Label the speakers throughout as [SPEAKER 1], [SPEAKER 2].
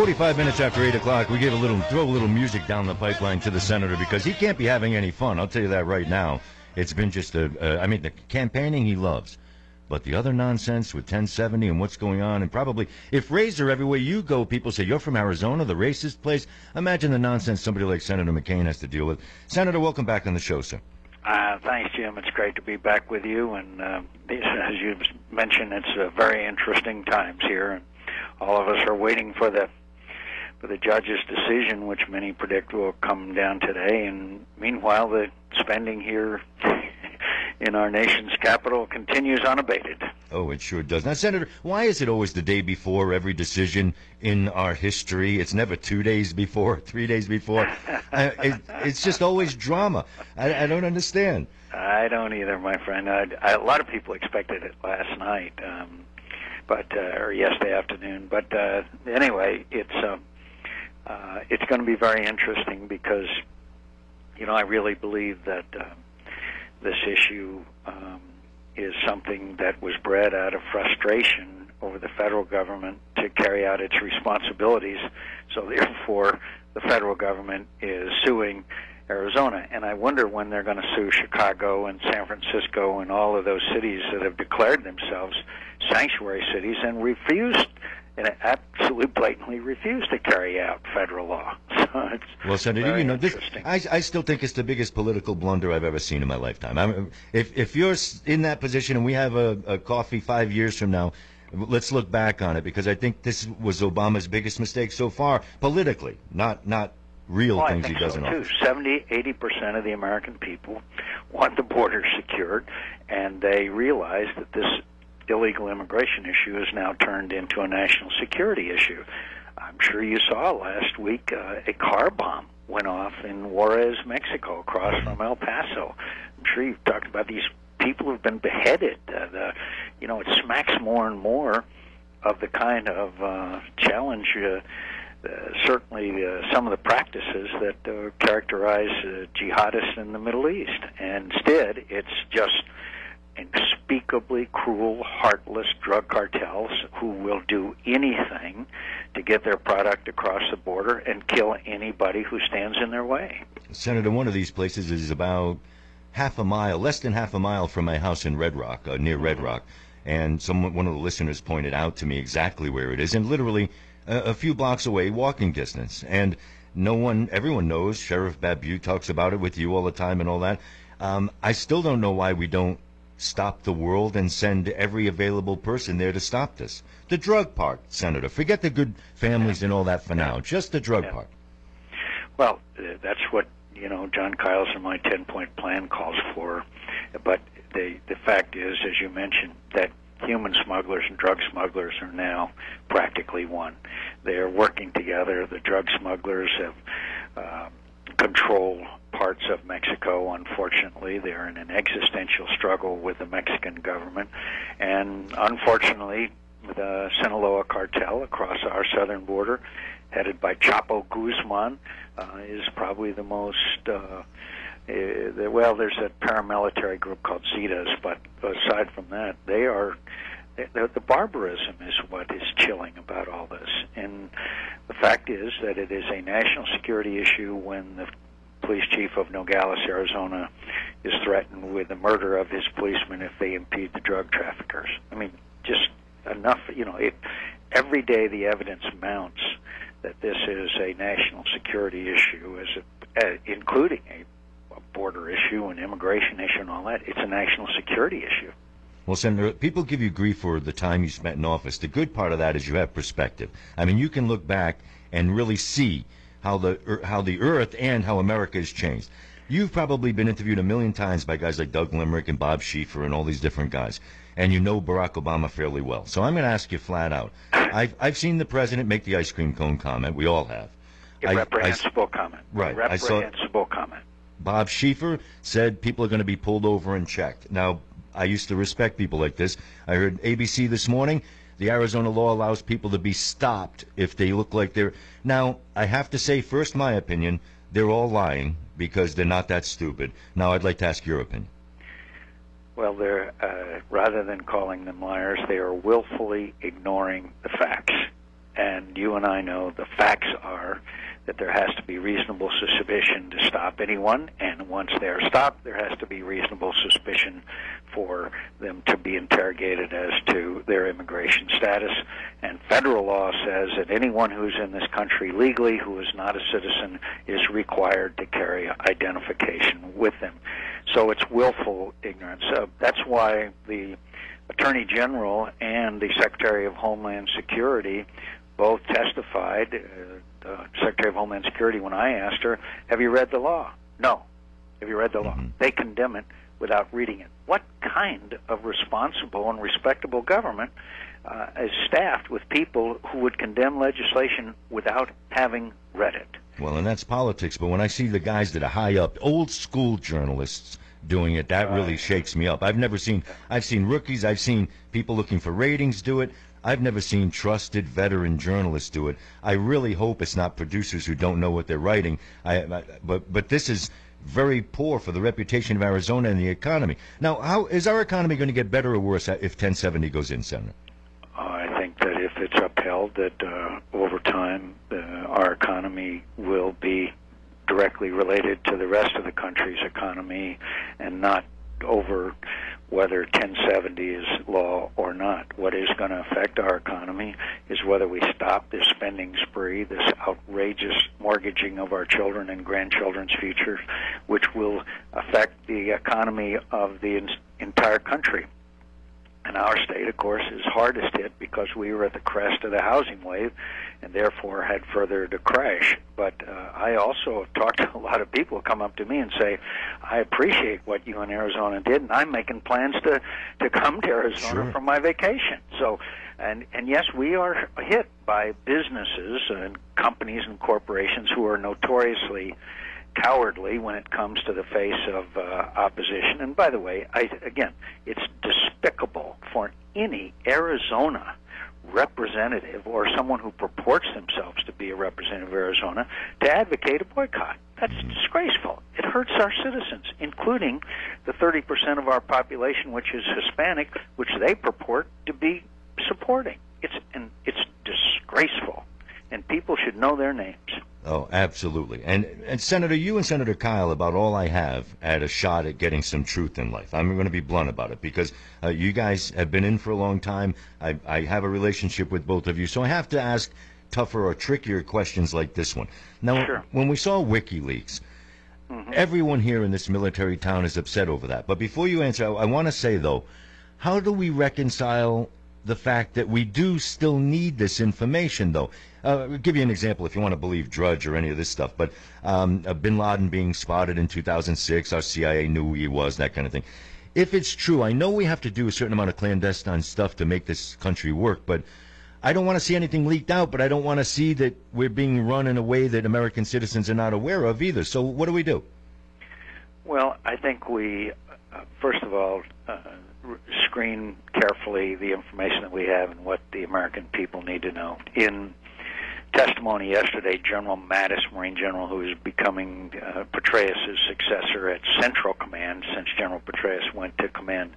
[SPEAKER 1] 45 minutes after 8 o'clock, we throw a little music down the pipeline to the senator because he can't be having any fun. I'll tell you that right now. It's been just the campaigning he loves. But the other nonsense with 1070 and what's going on, and probably, if rays are everywhere you go, people say, you're from Arizona, the racist place. Imagine the nonsense somebody like Senator McCAIN has to deal with. Senator, welcome back on the show, sir.
[SPEAKER 2] Thanks, Jim. It's great to be back with you. And as you mentioned, it's very interesting times here. And all of us are waiting for the judge's decision, which many predict will come down today. And meanwhile, the spending here in our nation's capital continues unabated.
[SPEAKER 1] Oh, it sure does. Now, Senator, why is it always the day before every decision in our history? It's never 2 days before, 3 days before. It's just always drama. I don't understand.
[SPEAKER 2] I don't either, my friend. A lot of people expected it last night, or yesterday afternoon. But anyway, it's going to be very interesting because, I really believe that this issue is something that was bred out of frustration over the federal government to carry out its responsibilities. So therefore, the federal government is suing Arizona. And I wonder when they're going to sue Chicago and San Francisco and all of those cities that have declared themselves sanctuary cities and refused, and absolutely blatantly refused to carry out federal law. So it's
[SPEAKER 1] Senator, this,
[SPEAKER 2] interesting.
[SPEAKER 1] I still think it's the biggest political blunder I've ever seen in my lifetime. If you're in that position and we have a coffee 5 years from now, let's look back on it, because I think this was Obama's biggest mistake so far, politically, not real things he doesn't
[SPEAKER 2] know. 70-80% of the American people want the border secured, and they realize that this illegal immigration issue is now turned into a national security issue. I'm sure you saw last week a car bomb went off in Juarez, Mexico, across from El Paso. I'm sure you've talked about these people who've been beheaded. It smacks more and more of the kind of challenge, certainly some of the practices that characterize jihadists in the Middle East. And instead, it's just unspeakably cruel, heartless drug cartels who will do anything to get their product across the border and kill anybody who stands in their way.
[SPEAKER 1] Senator, one of these places is about less than half a mile from my house in Red Rock, near Red Rock. And one of the listeners pointed out to me exactly where it is, and literally a few blocks away, walking distance. And everyone knows, Sheriff Babu talks about it with you all the time and all that. I still don't know why we don't stop the world and send every available person there to stop this. The drug part, Senator. Forget the good families and all that for now. Just the drug part.
[SPEAKER 2] Well, that's what, John Kyles and my 10-point plan calls for. But the fact is, as you mentioned, that human smugglers and drug smugglers are now practically one. They are working together. The drug smugglers have control parts of Mexico. Unfortunately, they're in an existential struggle with the Mexican government. And unfortunately, the Sinaloa cartel across our southern border, headed by Chapo Guzman, is probably the most... there's a paramilitary group called Zetas, but aside from that, the barbarism is what is chilling about all this. And the fact is that it is a national security issue when the police chief of Nogales, Arizona, is threatened with the murder of his policemen if they impede the drug traffickers. I mean, just enough, every day the evidence mounts that this is a national security issue, including a border issue, an immigration issue and all that. It's a national security issue.
[SPEAKER 1] Well, Senator, people give you grief for the time you spent in office. The good part of that is you have perspective. I mean, you can look back and really see how the earth and how America has changed. You've probably been interviewed a million times by guys like Doug Limerick and Bob Schieffer and all these different guys, and you know Barack Obama fairly well. So I'm going to ask you flat out. I've seen the president make the ice cream cone comment. We all have.
[SPEAKER 2] Reprehensible comment.
[SPEAKER 1] Right.
[SPEAKER 2] Reprehensible comment.
[SPEAKER 1] Bob Schieffer said people are going to be pulled over and checked. Now, I used to respect people like this. I heard ABC this morning. The Arizona law allows people to be stopped if they look like they're... Now, I have to say, first, my opinion, they're all lying because they're not that stupid. Now, I'd like to ask your opinion.
[SPEAKER 2] Well, they're rather than calling them liars, they are willfully ignoring the facts. And you and I know the facts are that there has to be reasonable suspicion to stop anyone, and once they're stopped, there has to be reasonable suspicion for them to be interrogated as to their immigration status. And federal law says that anyone who's in this country legally who is not a citizen is required to carry identification with them. So it's willful ignorance. That's why the Attorney General and the Secretary of Homeland Security both testified. Secretary of Homeland Security, when I asked her, have you read the law? No. Have you read the law? They condemn it without reading it. What kind of responsible and respectable government is staffed with people who would condemn legislation without having read it?
[SPEAKER 1] Well, and that's politics, but when I see the guys that are high up, old school journalists doing it, that really shakes me up. I've seen rookies, I've seen people looking for ratings do it. I've never seen trusted veteran journalists do it. I really hope it's not producers who don't know what they're writing. But this is very poor for the reputation of Arizona and the economy. Now, how is our economy going to get better or worse if 1070 goes in, Senator?
[SPEAKER 2] I think that if it's upheld, that over time our economy will be directly related to the rest of the country's economy, and not over whether 1070 is law or not. What is going to affect our economy is whether we stop this spending spree, this outrageous mortgaging of our children and grandchildren's future, which will affect the economy of the entire country. And our state, of course, is hardest hit because we were at the crest of the housing wave and therefore had further to crash. But I also have talked to a lot of people who come up to me and say, I appreciate what you in Arizona did, and I'm making plans to come to Arizona for my vacation. So, and yes, we are hit by businesses and companies and corporations who are notoriously cowardly when it comes to the face of opposition. And by the way, again, it's despicable for any Arizona representative or someone who purports themselves to be a representative of Arizona to advocate a boycott. That's disgraceful. It hurts our citizens, including the 30% of our population which is Hispanic, which they purport to be supporting. It's disgraceful, and people should know their names.
[SPEAKER 1] Oh, absolutely. And Senator, you and Senator Kyle, about all I have at a shot at getting some truth in life. I'm going to be blunt about it because you guys have been in for a long time. I have a relationship with both of you, so I have to ask tougher or trickier questions like this one. Now, when we saw WikiLeaks, everyone here in this military town is upset over that. But before you answer, I want to say, though, how do we reconcile the fact that we do still need this information, though? I'll give you an example if you want to believe Drudge or any of this stuff, but Bin Laden being spotted in 2006, our CIA knew who he was, that kind of thing. If it's true, I know we have to do a certain amount of clandestine stuff to make this country work, but I don't want to see anything leaked out, but I don't want to see that we're being run in a way that American citizens are not aware of either. So what do we do?
[SPEAKER 2] Well, I think we, first of all, screen carefully the information that we have and what the American people need to know. In testimony yesterday, General Mattis, Marine General, who is becoming Petraeus' successor at Central Command since General Petraeus went to command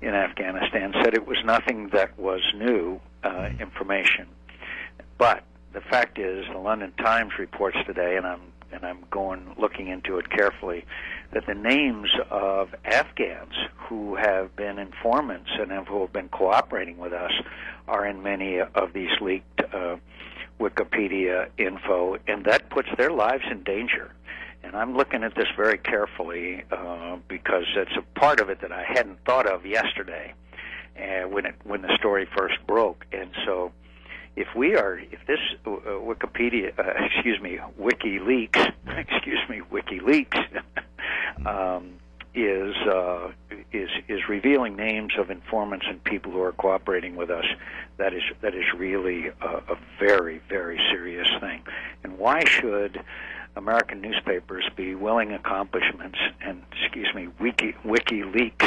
[SPEAKER 2] in Afghanistan, said it was nothing that was new information. But the fact is, the London Times reports today, and I'm looking into it carefully, that the names of Afghans who have been informants and who have been cooperating with us are in many of these leaked Wikipedia info, and that puts their lives in danger. And I'm looking at this very carefully because it's a part of it that I hadn't thought of yesterday when the story first broke. And so if this WikiLeaks is revealing names of informants and people who are cooperating with us, that is really a very, very serious thing. And why should American newspapers be willing accomplishments and WikiLeaks?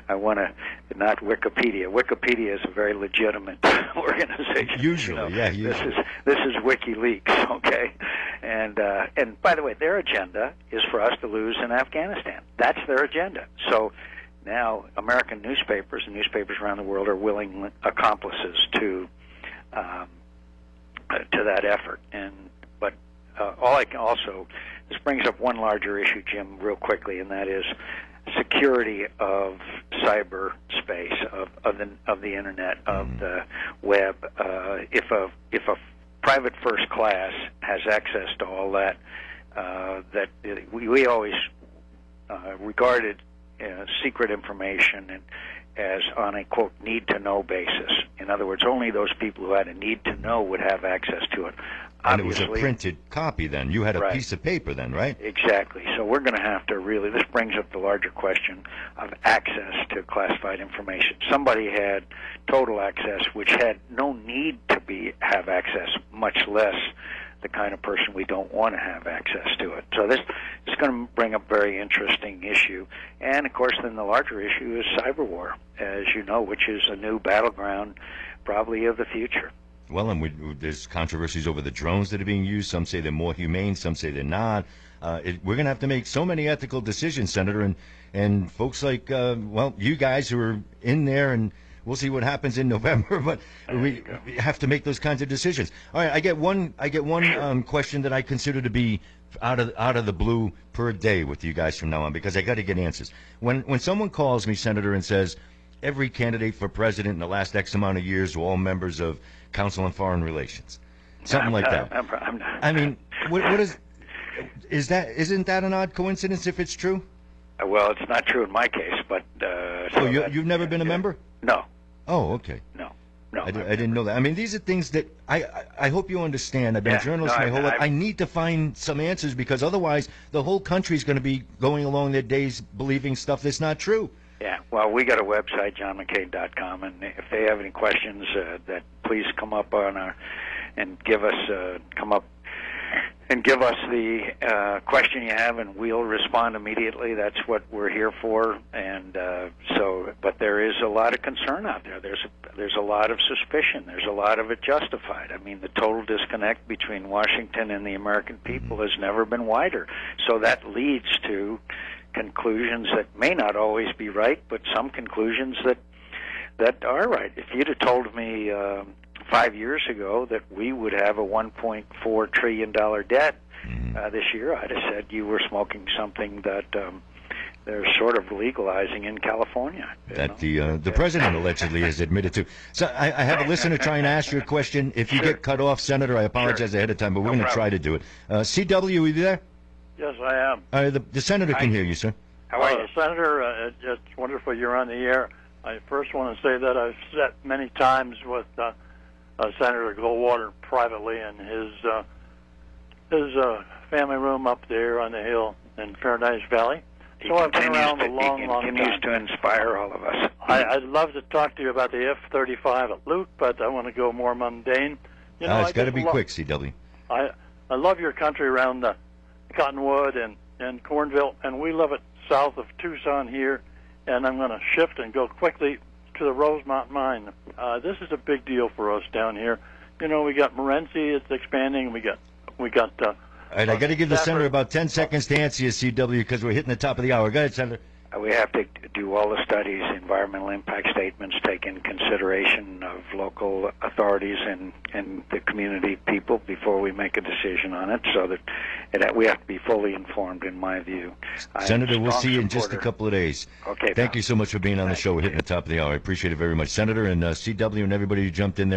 [SPEAKER 2] I want to, not Wikipedia. Wikipedia is a very legitimate organization.
[SPEAKER 1] Usually, yeah. Usually.
[SPEAKER 2] This is WikiLeaks, okay? And by the way, their agenda is for us to lose in Afghanistan. That's their agenda. So now American newspapers and newspapers around the world are willing accomplices to to that effort. But all I can also, this brings up one larger issue, Jim, real quickly, and that is security of cyberspace, of the internet, of the web. If a private first class has access to all that, we always regarded secret information as on a, quote, need-to-know basis. In other words, only those people who had a need to know would have access to it.
[SPEAKER 1] And it was a printed copy then. You had a piece of paper then, right?
[SPEAKER 2] Exactly. So we're going to have to really, this brings up the larger question of access to classified information. Somebody had total access, which had no need to have access, much less the kind of person we don't want to have access to it. So this is going to bring up a very interesting issue. And, of course, then the larger issue is cyber war, as you know, which is a new battleground probably of the future.
[SPEAKER 1] Well, and there's controversies over the drones that are being used. Some say they're more humane. Some say they're not. We're going to have to make so many ethical decisions, Senator, and folks like, you guys who are in there, and we'll see what happens in November, but we have to make those kinds of decisions. All right, I get one question that I consider to be out of the blue per day with you guys from now on, because I got to get answers. When someone calls me, Senator, and says every candidate for president in the last X amount of years were all members of Council on Foreign Relations, something like that.
[SPEAKER 2] I'm not.
[SPEAKER 1] I mean, what is that? Isn't that an odd coincidence if it's true?
[SPEAKER 2] Well, it's not true in my case, but
[SPEAKER 1] so you've never been a member?
[SPEAKER 2] No.
[SPEAKER 1] Oh, okay.
[SPEAKER 2] No.
[SPEAKER 1] I didn't know that. I mean, these are things that I hope you understand. I've been a journalist my whole life. I need to find some answers, because otherwise the whole country's going to be going along their days believing stuff that's not true.
[SPEAKER 2] Yeah, well, we got a website, johnmccain.com, and if they have any questions, that please come up and give us the question you have, and we'll respond immediately. That's what we're here for. And but there is a lot of concern out there. There's a lot of suspicion. There's a lot of it justified. I mean, the total disconnect between Washington and the American people has never been wider. So that leads to conclusions that may not always be right, but some conclusions that are right. If you'd have told me 5 years ago that we would have a $1.4 trillion debt this year, I'd have said you were smoking something that they're sort of legalizing in California.
[SPEAKER 1] That the president allegedly has admitted to. So I have a listener trying to ask you a question. If you get cut off, Senator, I apologize ahead of time, but we're going to try to do it. CW, are you there?
[SPEAKER 3] Yes, I am.
[SPEAKER 1] The senator can hear you, sir.
[SPEAKER 2] How are you?
[SPEAKER 3] Senator, it's wonderful you're on the air. I first want to say that I've sat many times with Senator Goldwater privately in his family room up there on the hill in Paradise Valley. So I've been around a long time.
[SPEAKER 2] He continues to inspire all of us.
[SPEAKER 3] I'd love to talk to you about the F-35 at Luke, but I want to go more mundane. You know,
[SPEAKER 1] it's got to be quick, CW.
[SPEAKER 3] I love your country around Cottonwood and Cornville, and we love it south of Tucson here, and I'm going to shift and go quickly to the Rosemont mine. This is a big deal for us down here. You know, we got Morenci, it's expanding. We got. All
[SPEAKER 1] right, I got to give the senator about 10 seconds to answer you, CW, because we're hitting the top of the hour. Go ahead, Senator.
[SPEAKER 2] We have to do all the studies, environmental impact statements, take in consideration of local authorities and the community people before we make a decision on it, so that we have to be fully informed, in my view.
[SPEAKER 1] Senator, we'll see you in just a couple of days.
[SPEAKER 2] Okay.
[SPEAKER 1] Thank you so much for being on the show. We're hitting the top of the hour. I appreciate it very much. Senator and CW and everybody who jumped in there.